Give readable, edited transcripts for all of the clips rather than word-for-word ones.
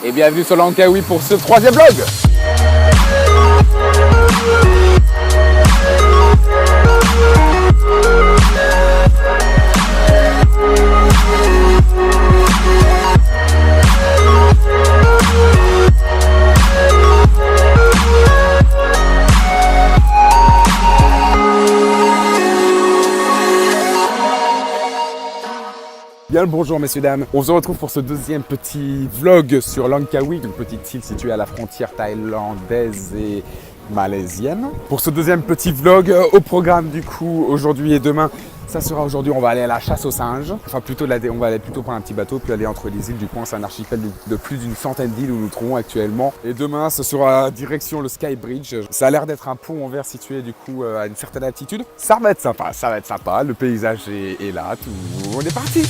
Et bienvenue sur Langkawi pour ce troisième vlog. Bien le bonjour messieurs dames, on se retrouve pour ce deuxième petit vlog sur Langkawi, une petite île située à la frontière thaïlandaise et malaisienne. Pour ce deuxième petit vlog au programme du coup aujourd'hui et demain, ça sera aujourd'hui on va aller à la chasse aux singes. Enfin plutôt on va aller plutôt prendre un petit bateau puis aller entre les îles du coin, c'est un archipel de plus d'une centaine d'îles où nous trouvons actuellement. Et demain ce sera direction le Sky Bridge. Ça a l'air d'être un pont en verre situé du coup à une certaine altitude. Ça va être sympa, le paysage est là, tout, on est parti.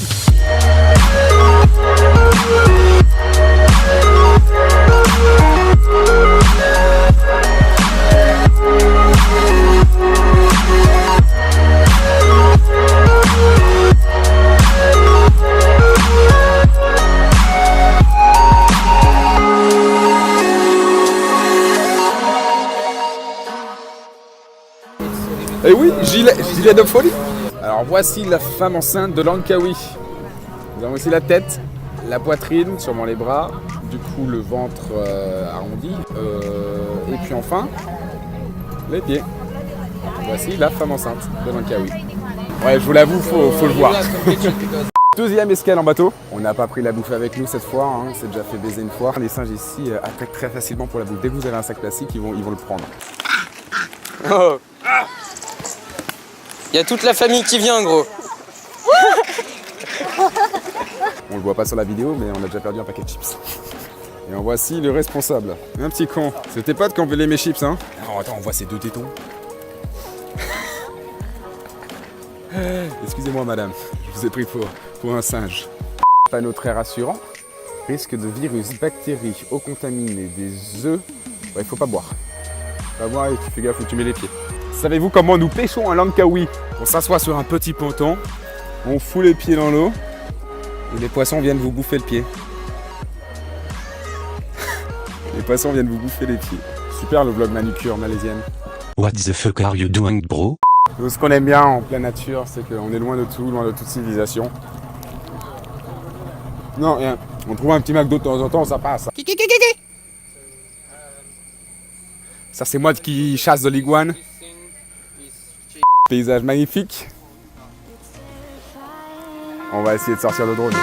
Et oui, gilet de folie. Alors voici la femme enceinte de Langkawi. Nous avons ici la tête, la poitrine, sûrement les bras, du coup le ventre arrondi, et puis enfin les pieds. Voici la femme enceinte de Langkawi. Ouais, je vous l'avoue, faut le voir. Deuxième escale en bateau. On n'a pas pris la bouffe avec nous cette fois, hein. C'est déjà fait baiser une fois. Les singes ici attaquent très facilement pour la bouffe. Dès que vous avez un sac plastique, ils vont le prendre. Oh. Il y a toute la famille qui vient, gros. On le voit pas sur la vidéo, mais on a déjà perdu un paquet de chips. Et en voici le responsable. Un petit con. C'était pas de quand volait mes chips, hein. Alors attends, on voit ces deux tétons. Excusez-moi madame, je vous ai pris pour un singe. Panneau très rassurant. Risque de virus, bactéries, eau contaminée, des œufs. Ouais, il faut pas boire. Pas boire et tu fais gaffe où tu mets les pieds. Savez-vous comment nous pêchons à Langkawi? On s'assoit sur un petit ponton, on fout les pieds dans l'eau et les poissons viennent vous bouffer le pied. Les poissons viennent vous bouffer les pieds. Super le vlog manucure malaisienne. What the fuck are you doing, bro? Nous, ce qu'on aime bien en pleine nature, c'est qu'on est loin de tout, loin de toute civilisation. Non, rien. On trouve un petit McDo de temps en temps, ça passe. Ça, c'est moi qui chasse de l'iguane. Paysage magnifique. On va essayer de sortir le drone.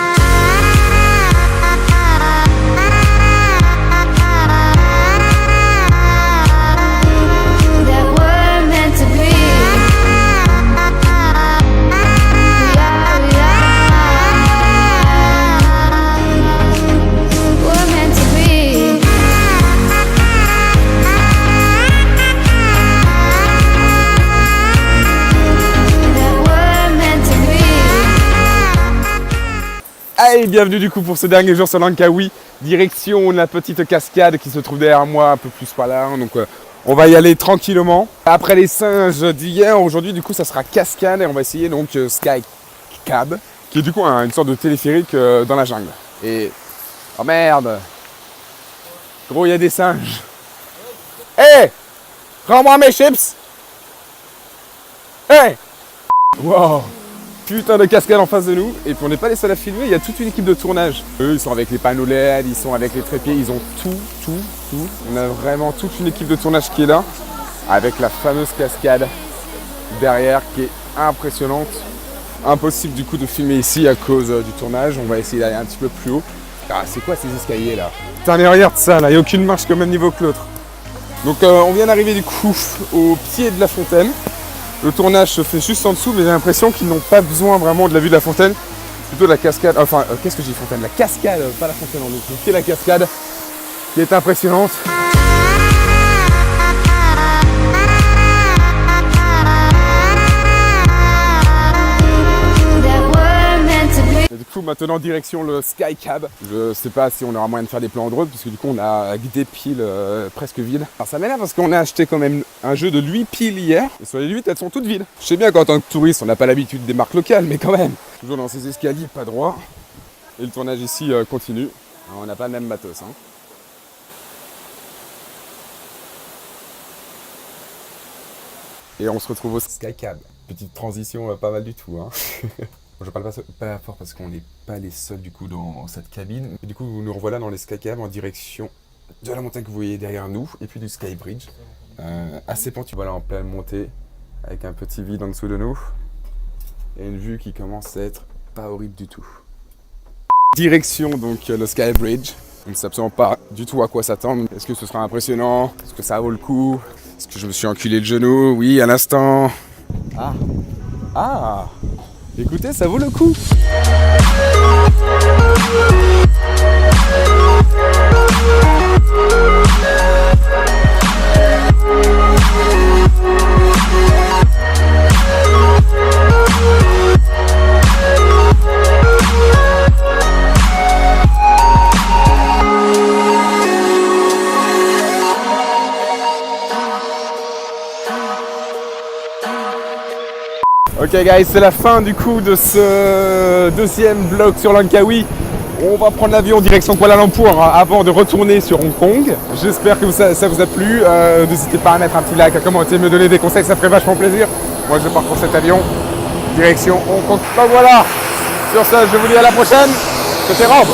Hey, bienvenue du coup pour ce dernier jour sur Langkawi, direction la petite cascade qui se trouve derrière moi, un peu plus par là, donc on va y aller tranquillement. Après les singes d'hier, aujourd'hui du coup ça sera cascade et on va essayer donc Sky Cab, qui est du coup une sorte de téléphérique dans la jungle. Et, oh merde, gros il y a des singes. Hey, rends-moi mes chips. Hey, wow. Putain de cascade en face de nous, et puis on n'est pas les seuls à filmer, il y a toute une équipe de tournage. Eux ils sont avec les panneaux LED, ils sont avec les trépieds, ils ont tout. On a vraiment toute une équipe de tournage qui est là, avec la fameuse cascade derrière qui est impressionnante. Impossible du coup de filmer ici à cause du tournage, on va essayer d'aller un petit peu plus haut. Ah c'est quoi ces escaliers là? Putain mais regarde ça là, il n'y a aucune marche au même niveau que l'autre. Donc on vient d'arriver du coup au pied de la fontaine. Le tournage se fait juste en dessous, mais j'ai l'impression qu'ils n'ont pas besoin vraiment de la vue de la fontaine. Plutôt de la cascade, enfin, qu'est-ce que j'ai dit fontaine? La cascade, pas la fontaine en l'autre. C'est la cascade qui est impressionnante. coup maintenant direction le Sky Cab. Je sais pas si on aura moyen de faire des plans en drone puisque du coup on a des piles presque vides. Alors ça m'énerve parce qu'on a acheté quand même un jeu de 8 piles hier et sur les 8 elles sont toutes vides. Je sais bien qu'en tant que touriste on n'a pas l'habitude des marques locales mais quand même. Toujours dans ces escaliers pas droit et le tournage ici continue. On n'a pas le même matos. Hein. Et on se retrouve au Skycab. Petite transition pas mal du tout. Hein. Je parle pas fort parce qu'on n'est pas les seuls du coup dans cette cabine. Et du coup, nous revoilà dans les Skycab en direction de la montagne que vous voyez derrière nous et puis du Skybridge. Assez pentu, voilà, en pleine montée avec un petit vide en dessous de nous et une vue qui commence à être pas horrible du tout. Direction donc le Skybridge. On ne sait absolument pas du tout à quoi s'attendre. Est-ce que ce sera impressionnant? Est-ce que ça vaut le coup? Est-ce que je me suis enculé le genou? Oui, à l'instant. Ah! Écoutez, ça vaut le coup! Ok guys, c'est la fin du coup de ce deuxième vlog sur Langkawi. On va prendre l'avion en direction Kuala Lumpur avant de retourner sur Hong Kong. J'espère que ça vous a plu. N'hésitez pas à mettre un petit like, à commenter, me donner des conseils, ça ferait vachement plaisir. Moi je pars pour cet avion, direction Hong Kong. Donc voilà, sur ce je vous dis à la prochaine, c'était Rob.